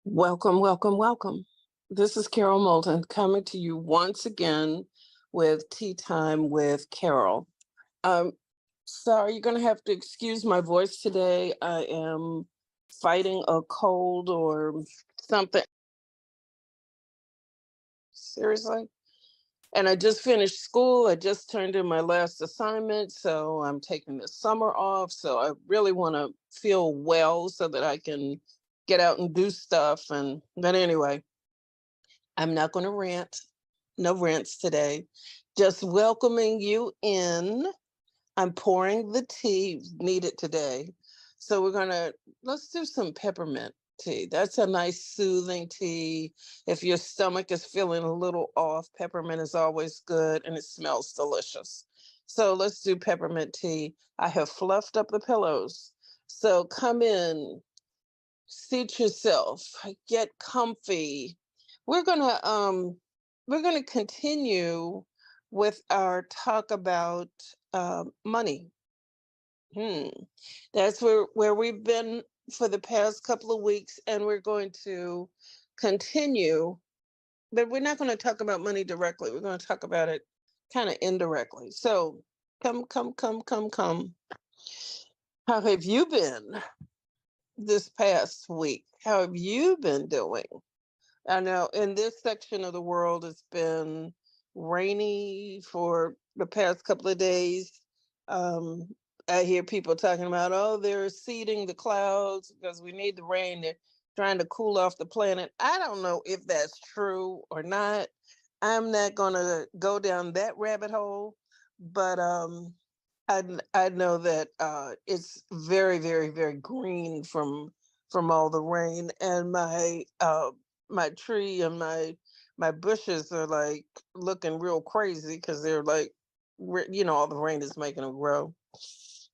Welcome, welcome, welcome. This is Carol Moulton coming to you once again with Tea Time with Carol. Um, Sorry, you're going to have to excuse my voice today. I am fighting a cold or something. Seriously. And I just finished school. I just turned in my last assignment. So I'm taking the summer off. So I really want to feel well so that I can get out and do stuff. But anyway, I'm not going to rant. No rants today. Just welcoming you in. I'm pouring the tea needed today. So let's do some peppermint tea. That's a nice soothing tea. If your stomach is feeling a little off, peppermint is always good and it smells delicious. So let's do peppermint tea. I have fluffed up the pillows. So come in, seat yourself, get comfy. We're gonna um we're gonna continue with our talk about money. Hmm. That's where we've been for the past couple of weeks, and we're going to continue, but we're not going to talk about money directly. We're going to talk about it kind of indirectly. So come. How have you been this past week? How have you been doing? I know in this section of the world, it's been rainy for the past couple of days. Um, I hear people talking about, oh, they're seeding the clouds because we need the rain. They're trying to cool off the planet. I don't know if that's true or not. I'm not going to go down that rabbit hole, but I know that it's very, very, very green from all the rain, and my tree and my bushes are like looking real crazy because they're like, all the rain is making them grow.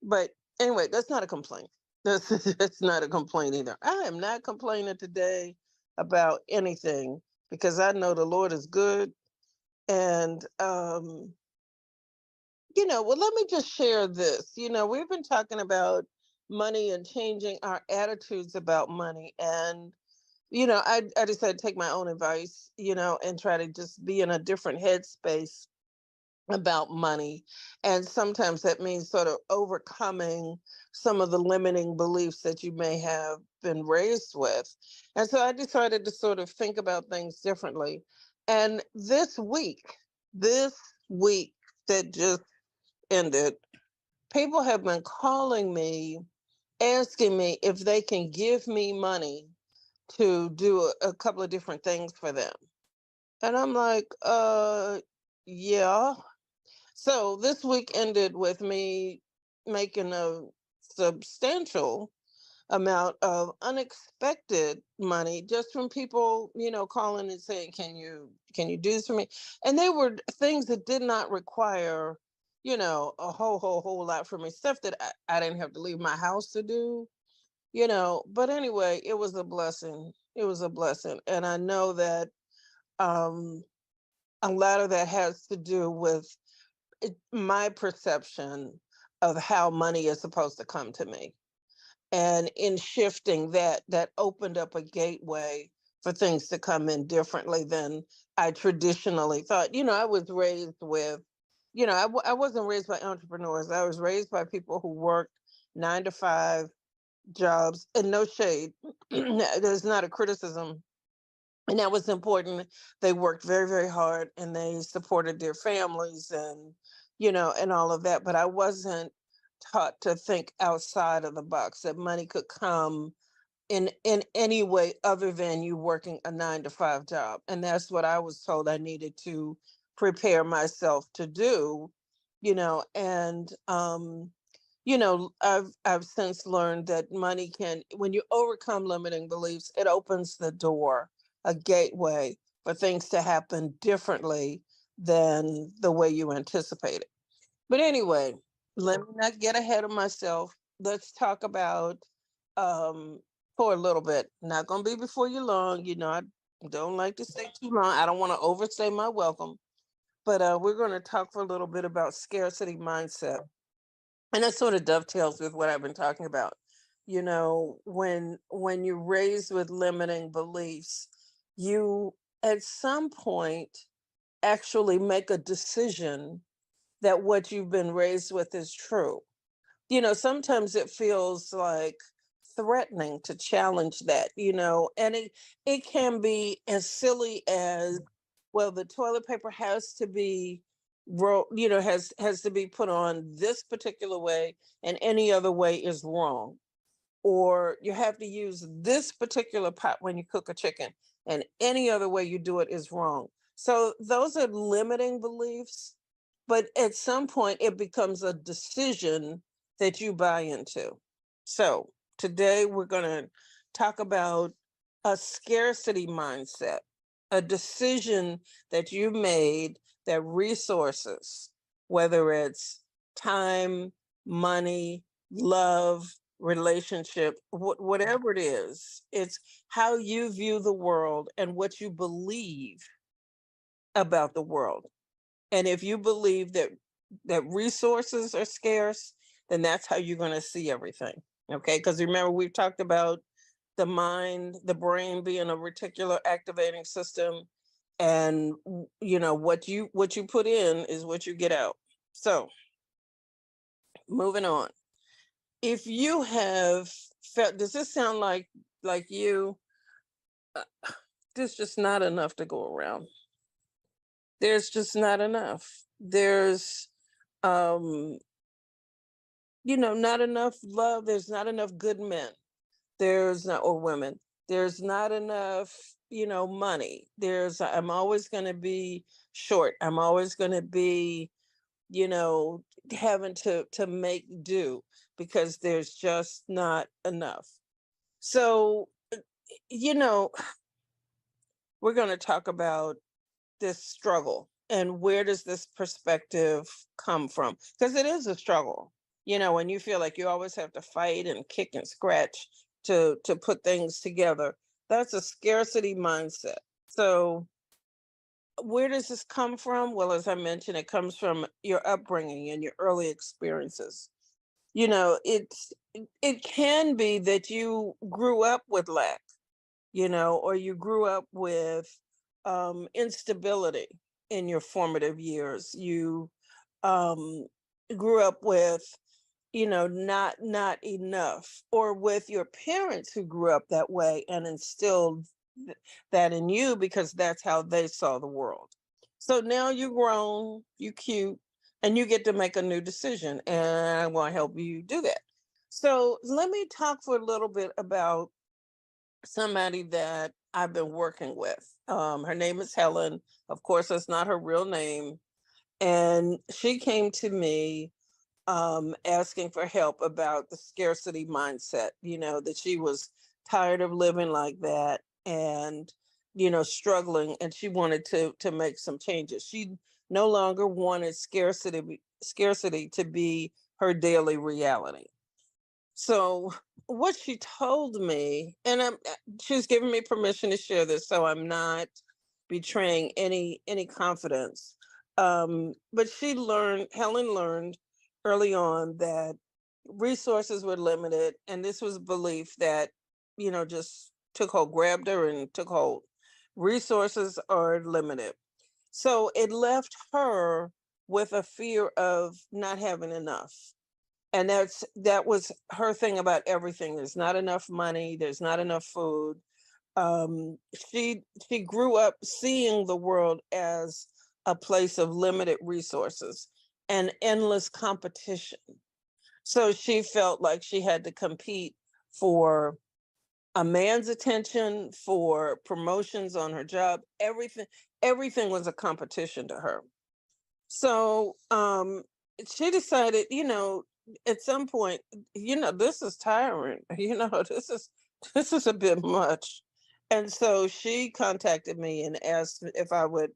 But anyway, that's not a complaint. That's not a complaint either. I am not complaining today about anything because I know the Lord is good. And well, let me just share this. We've been talking about money and changing our attitudes about money. And I decided to take my own advice, and try to just be in a different headspace about money. And sometimes that means sort of overcoming some of the limiting beliefs that you may have been raised with. And so I decided to sort of think about things differently. And this week that just ended, people have been calling me, asking me if they can give me money to do a couple of different things for them. And I'm like, yeah. So this week ended with me making a substantial amount of unexpected money just from people, calling and saying, can you do this for me? And they were things that did not require, a whole lot from me, stuff that I didn't have to leave my house to do, but anyway, it was a blessing. It was a blessing. And I know that um a lot of that has to do with my perception of how money is supposed to come to me. And in shifting that opened up a gateway for things to come in differently than I traditionally thought. I was raised with, I wasn't raised by entrepreneurs. I was raised by people who worked 9 to 5 jobs, and no shade. There's not a criticism. And that was important. They worked very, very hard and they supported their families and all of that. But I wasn't taught to think outside of the box, that money could come in any way other than you working a 9 to 5 job. And that's what I was told I needed to prepare myself to do, and I've since learned that money can, when you overcome limiting beliefs, it opens the door, a gateway for things to happen differently than the way you anticipated. But anyway, let me not get ahead of myself. Let's talk about um for a little bit. Not gonna be before you long. I don't like to stay too long. I don't want to overstay my welcome. But we're gonna talk for a little bit about scarcity mindset. And that sort of dovetails with what I've been talking about. When you're raised with limiting beliefs, you at some point actually make a decision that what you've been raised with is true. Sometimes it feels like threatening to challenge that, and it can be as silly as, well, the toilet paper has to be has to be put on this particular way, and any other way is wrong. Or you have to use this particular pot when you cook a chicken, and any other way you do it is wrong. So those are limiting beliefs, but at some point it becomes a decision that you buy into. So today we're going to talk about a scarcity mindset, a decision that you made that resources, whether it's time, money, love, relationship, whatever it is, it's how you view the world and what you believe about the world. And if you believe that resources are scarce, then that's how you're going to see everything. Okay? Because remember, we've talked about the mind, the brain being a reticular activating system, and what you put in is what you get out. So, moving on. If you have felt, does this sound like you? Uh, there's just not enough to go around. There's just not enough. There's um not enough love. There's not enough good men. There's not, or women. There's not enough, money. I'm always going to be short. I'm always going to be, you know having to make do, because there's just not enough. So, you know we're going to talk about this struggle, and where does this perspective come from, because it is a struggle. When you feel like you always have to fight and kick and scratch to put things together, that's a scarcity mindset. So where does this come from? Well, as I mentioned, it comes from your upbringing and your early experiences. It can be that you grew up with lack, or you grew up with instability in your formative years. You um, grew up with, not enough, or with your parents who grew up that way and instilled that in you because that's how they saw the world. So now you're grown, you cute, and you get to make a new decision, and I want to help you do that. So let me talk for a little bit about somebody that I've been working with. Her name is Helen. Of course, that's not her real name. And she came to me asking for help about the scarcity mindset, that she was tired of living like that, and, struggling, and she wanted to make some changes. She no longer wanted scarcity to be her daily reality. So what she told me, and she's given me permission to share this, so I'm not betraying any confidence. But Helen learned early on that resources were limited, and this was belief that, just took hold, grabbed her and took hold. Resources are limited. So it left her with a fear of not having enough, and that was her thing about everything. There's not enough money, there's not enough food. um she grew up seeing the world as a place of limited resources and endless competition. So she felt like she had to compete for a man's attention, for promotions on her job. Everything was a competition to her. So she decided, at some point, this is tiring. This is a bit much. And so she contacted me and asked if I would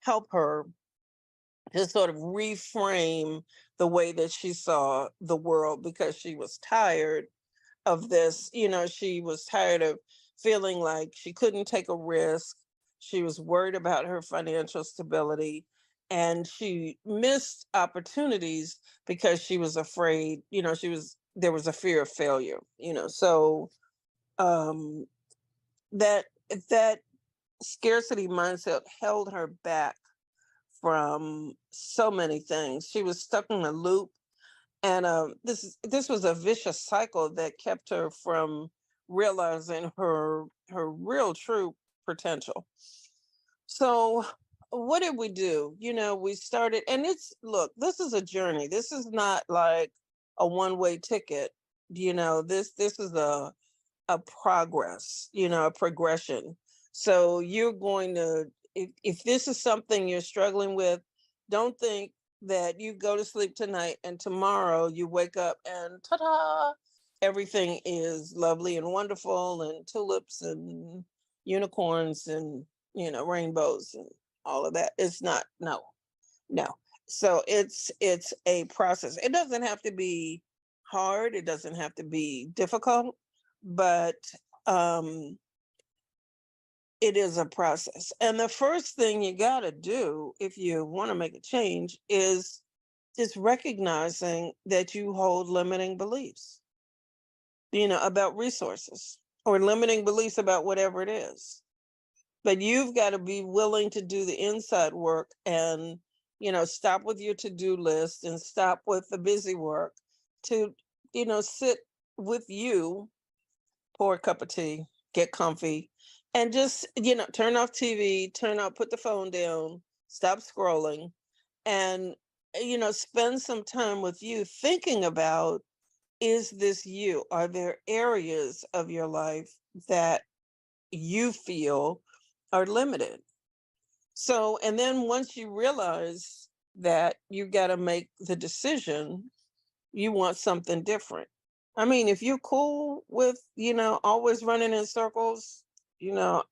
help her to sort of reframe the way that she saw the world, because she was tired of this. She was tired of feeling like she couldn't take a risk. She was worried about her financial stability, and she missed opportunities because she was afraid. She was there was a fear of failure, so um that that scarcity mindset held her back from so many things. She was stuck in a loop, and this was a vicious cycle that kept her from realizing her real true potential. So what did we do? We started, and look, this is a journey. This is not like a one-way ticket. This is a progress, a progression. So you're going to, if this is something you're struggling with, don't think that you go to sleep tonight and tomorrow you wake up and ta-da, everything is lovely and wonderful and tulips and unicorns and rainbows and all of that. It's not. No, no. So it's a process. It doesn't have to be hard, it doesn't have to be difficult, but um it is a process. And the first thing you got to do if you want to make a change is just recognizing that you hold limiting beliefs, about resources, or limiting beliefs about whatever it is. But you've got to be willing to do the inside work and, stop with your to-do list and stop with the busy work to, sit with you, pour a cup of tea, get comfy, and just, turn off TV, put the phone down, stop scrolling, and, spend some time with you thinking about, is this you? Are there areas of your life that you feel are limited? So, and then once you realize that you got to make the decision, you want something different. I mean, if you're cool with, always running in circles, you know,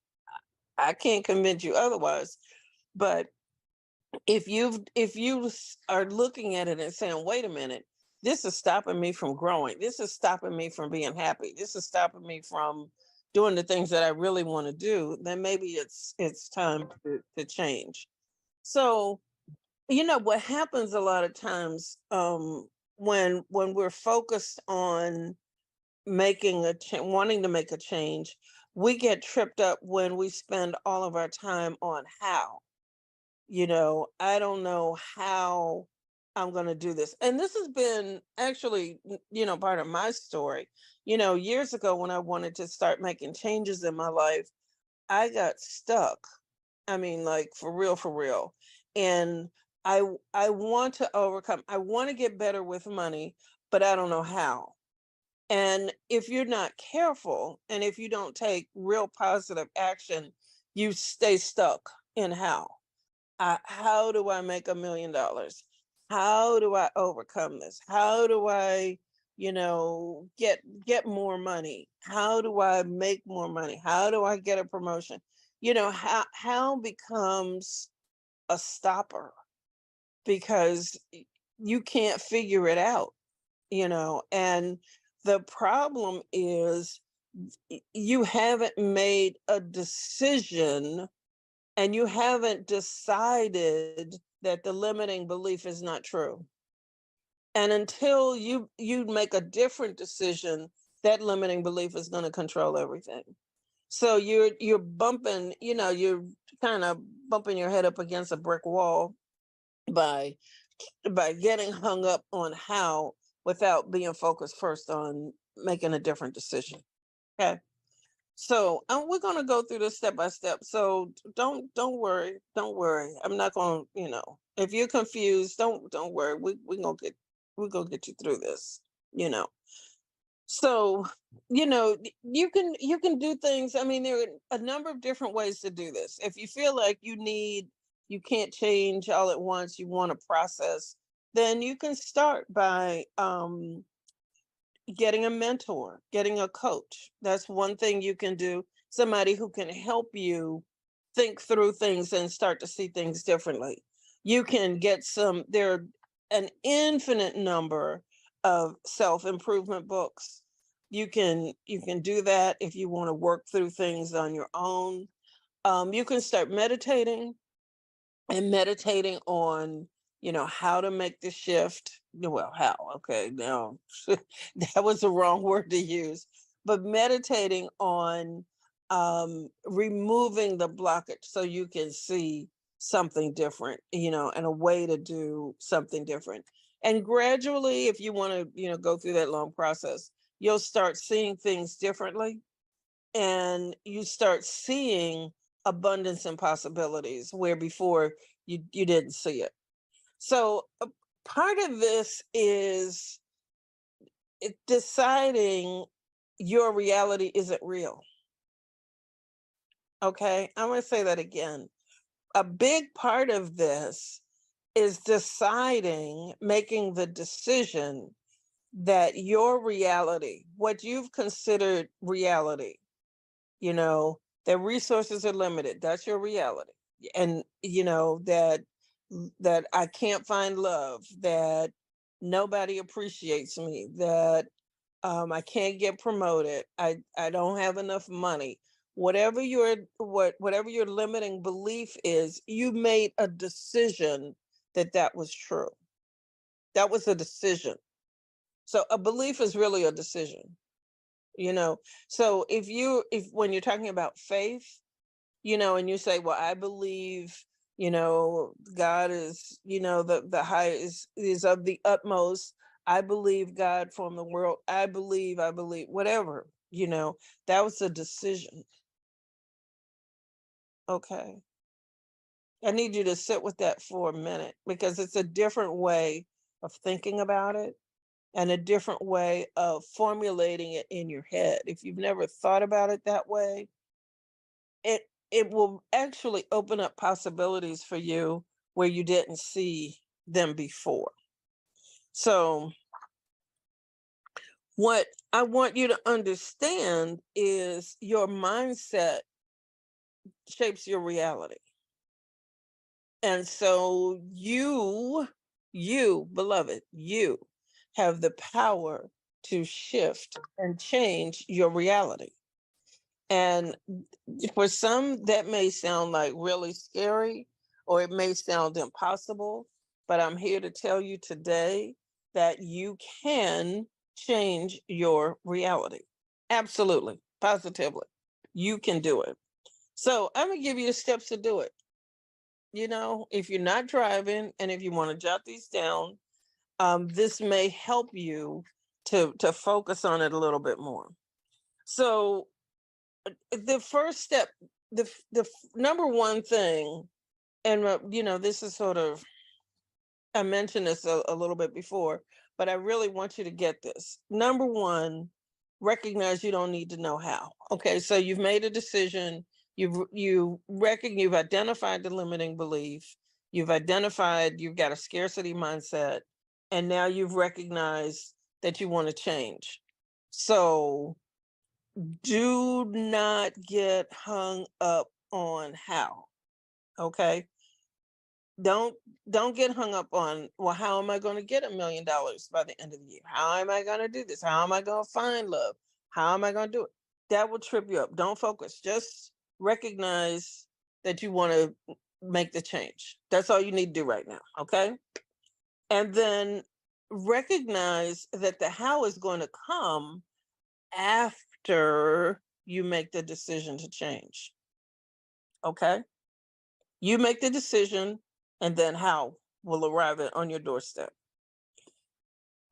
I can't convince you otherwise. But if you are looking at it and saying, wait a minute, this is stopping me from growing. This is stopping me from being happy. This is stopping me from doing the things that I really want to do, then maybe it's time to change. So, what happens a lot of times, when we're focused on wanting to make a change, we get tripped up when we spend all of our time on how. I don't know how I'm going to do this. And this has been actually, part of my story. Years ago when I wanted to start making changes in my life, I got stuck. I mean, like, for real, for real. And I want to overcome. I want to get better with money, but I don't know how. And if you're not careful and if you don't take real positive action, you stay stuck in how. How do I make $1 million? How do I overcome this? How do I, get more money? How do I make more money? How do I get a promotion? How becomes a stopper because you can't figure it out, and the problem is you haven't made a decision and you haven't decided that the limiting belief is not true. And until you make a different decision, that limiting belief is going to control everything. So you're bumping, you're kind of bumping your head up against a brick wall by getting hung up on how without being focused first on making a different decision. Okay. So we're going to go through this step by step. So don't worry, don't worry. I'm not going to, if you're confused, don't worry. We're gonna get you through this. You know. So you can do things. I mean, there are a number of different ways to do this. If you feel like you can't change all at once, you want to process, then you can start by getting a mentor, getting a coach. That's one thing you can do. Somebody who can help you think through things and start to see things differently. You can get there are an infinite number of self-improvement books. You can do that if you want to work through things on your own. You can start meditating on how to make the shift, well, how? Okay, now that was the wrong word to use, but meditating on removing the blockage so you can see something different, and a way to do something different. And gradually, if you want to, go through that long process, you'll start seeing things differently, and you start seeing abundance and possibilities where before you didn't see it. So part of this is deciding your reality isn't real. Okay, I'm going to say that again. A big part of this is deciding, making the decision that your reality, what you've considered reality, that resources are limited, that's your reality. And that I can't find love, that nobody appreciates me, that I can't get promoted, I don't have enough money. Whatever your limiting belief is, you made a decision that that was true. That was a decision. So a belief is really a decision, so if when you're talking about faith, and you say, well, I believe, God is, the highest is of the utmost. I believe God formed the world. I believe, whatever, that was a decision. Okay. I need you to sit with that for a minute, because it's a different way of thinking about it and a different way of formulating it in your head. If you've never thought about it that way, it it will actually open up possibilities for you where you didn't see them before. So what I want you to understand is your mindset shapes your reality. And so you, beloved, you have the power to shift and change your reality. And for some, that may sound like really scary, or it may sound impossible, but I'm here to tell you today that you can change your reality. Absolutely, positively. You can do it. So I'm going to give you the steps to do it. If you're not driving and if you want to jot these down, this may help you to focus on it a little bit more. So the first step, the number one thing, and this is sort of, I mentioned this a little bit before, but I really want you to get this. Number one, recognize you don't need to know how. Okay, so you've made a decision. You've identified the limiting belief. You've got a scarcity mindset, and now you've recognized that you want to change. So do not get hung up on how. Okay, don't get hung up on, well, how am I going to get $1 million by the end of the year? How am I going to do this? How am I going to find love? How am I going to do it? That will trip you up. Don't focus. Just recognize that you want to make the change. That's all you need to do right now. Okay. And then recognize that the how is going to come after you make the decision to change. Okay. You make the decision, and then how will arrive on your doorstep.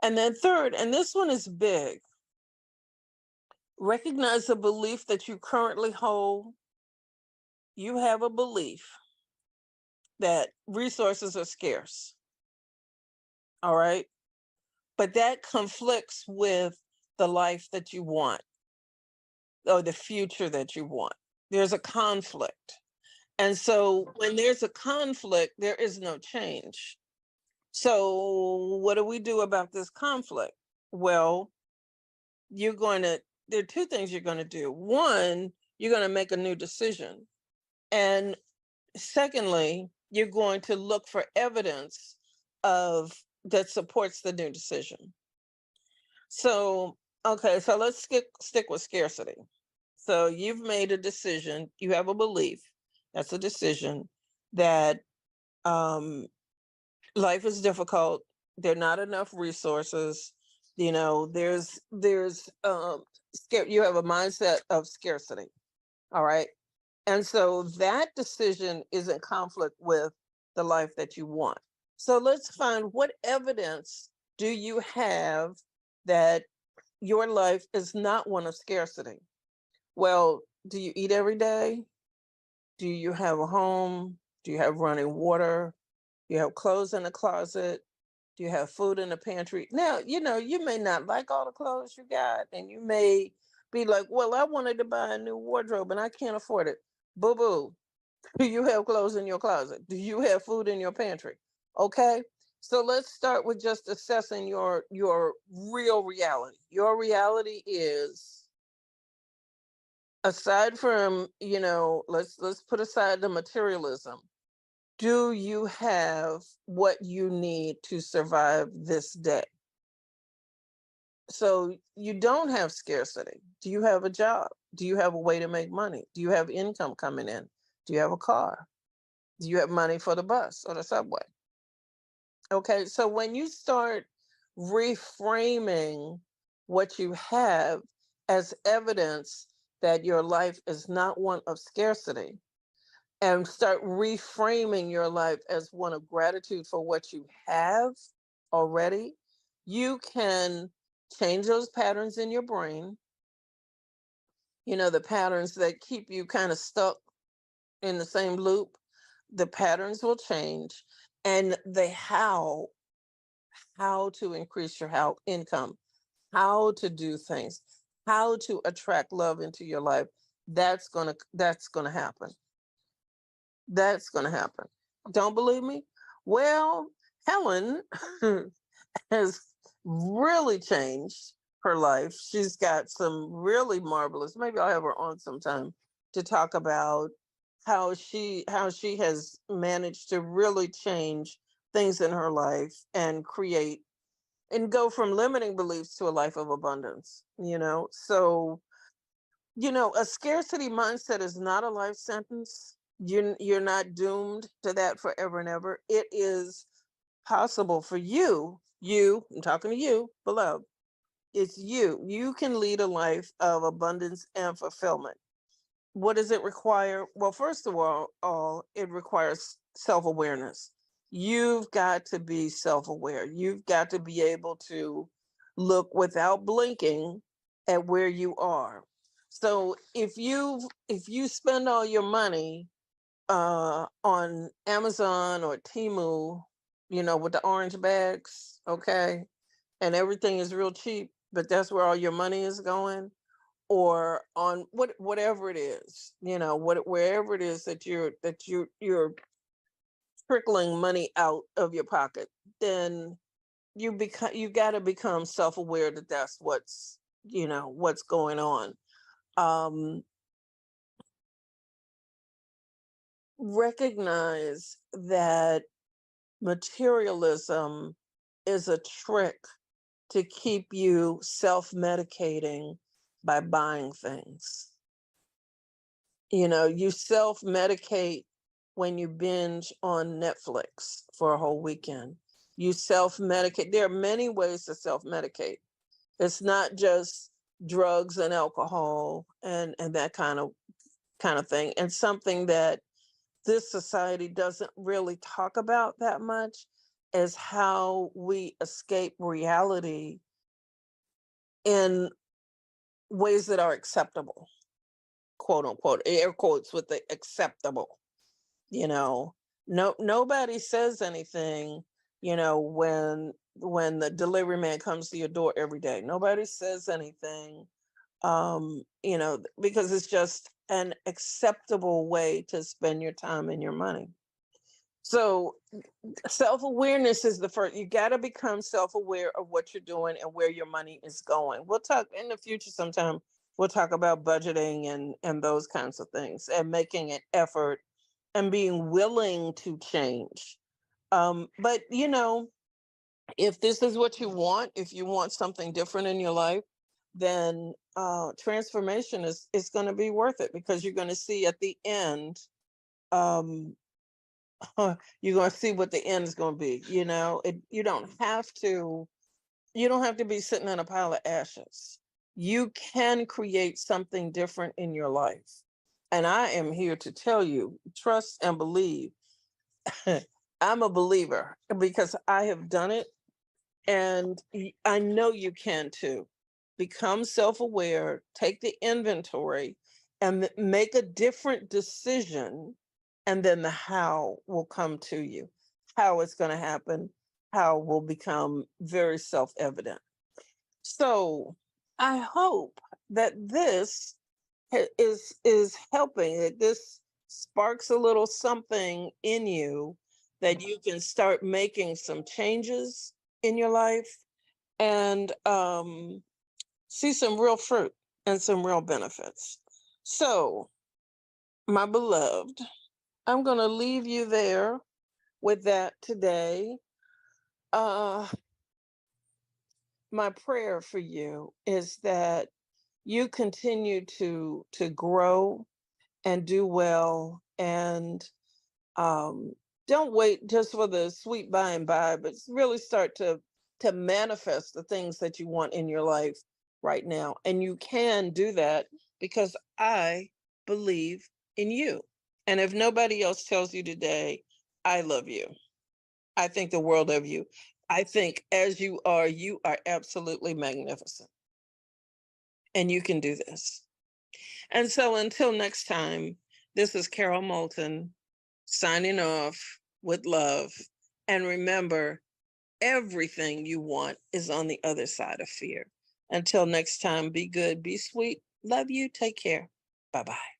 And then third, and this one is big, recognize the belief that you currently hold. You have a belief that resources are scarce. All right. But that conflicts with the life that you want, or the future that you want. There's a conflict. And so when there's a conflict, there is no change. So what do we do about this conflict? Well, there are two things you're going to do. One, you're going to make a new decision. And secondly, you're going to look for evidence that supports the new decision. So, okay, so let's stick with scarcity. So you've made a decision, you have a belief, that's a decision, that life is difficult There are not enough resources. You have a mindset of scarcity. All right. And so that decision is in conflict with the life that you want. So let's find, what evidence do you have that your life is not one of scarcity? Well, do you eat every day? Do you have a home? Do you have running water? Do you have clothes in the closet? Do you have food in the pantry? Now, you may not like all the clothes you got, and you may be like, well, I wanted to buy a new wardrobe and I can't afford it. Boo boo. Do you have clothes in your closet? Do you have food in your pantry? Okay. So let's start with just assessing your real reality. Your reality is, aside from, let's put aside the materialism. Do you have what you need to survive this day? So you don't have scarcity. Do you have a job? Do you have a way to make money? Do you have income coming in? Do you have a car? Do you have money for the bus or the subway? Okay, so when you start reframing what you have as evidence that your life is not one of scarcity, and start reframing your life as one of gratitude for what you have already, you can change those patterns in your brain, the patterns that keep you kind of stuck in the same loop. The patterns will change, and the how to increase your income, how to do things, how to attract love into your life, that's gonna happen. That's gonna happen. Don't believe me? Well, Helen has really changed her life. She's got some really marvelous. Maybe I'll have her on sometime to talk about how she has managed to really change things in her life and create and go from limiting beliefs to a life of abundance. So a scarcity mindset is not a life sentence. You're not doomed to that forever and ever. It is possible for I'm talking to you, beloved. It's you. You can lead a life of abundance and fulfillment. What does it require? Well, first of all, it requires self-awareness. You've got to be self-aware. You've got to be able to look without blinking at where you are. So if you spend all your money on Amazon or Temu, with the orange bags, okay, and everything is real cheap, but that's where all your money is going, or on whatever it is, wherever it is that you're trickling money out of your pocket, then you got to become self-aware that that's what's going on. um Recognize that materialism is a trick to keep you self-medicating by buying things. You self-medicate when you binge on Netflix for a whole weekend. You self-medicate. There are many ways to self-medicate. It's not just drugs and alcohol and that kind of thing. And something that this society doesn't really talk about that much is how we escape reality in ways that are acceptable, quote unquote, air quotes with the acceptable. you know Nobody says anything, when the delivery man comes to your door every day. Nobody says anything, because it's just an acceptable way to spend your time and your money. So self-awareness is the first. You got to become self-aware of what you're doing and where your money is going. We'll talk in the future sometime. We'll talk about budgeting and those kinds of things, and making an effort and being willing to change. But if this is what you want, if you want something different in your life, then transformation is going to be worth it, because you're going to see at the end, um, you're going to see what the end is going to be. You don't have to be sitting in a pile of ashes. You can create something different in your life. And I am here to tell you, trust and believe. I'm a believer because I have done it, and I know you can too. Become self aware, take the inventory, and make a different decision. And then the how will come to you. How it's going to happen, how will become very self evident. So I hope that this is helping, that this sparks a little something in you, that you can start making some changes in your life, and see some real fruit and some real benefits. So, my beloved, I'm going to leave you there with that today. Uh, my prayer for you is that you continue to grow and do well, and um, don't wait just for the sweet by and by, but really start to manifest the things that you want in your life right now. And you can do that because I believe in you. And if nobody else tells you today, I love you. I think the world of you. I think as you are absolutely magnificent. And you can do this. And so until next time, this is Carol Moulton signing off with love. And remember, everything you want is on the other side of fear. Until next time, be good, be sweet, love you, take care. Bye bye.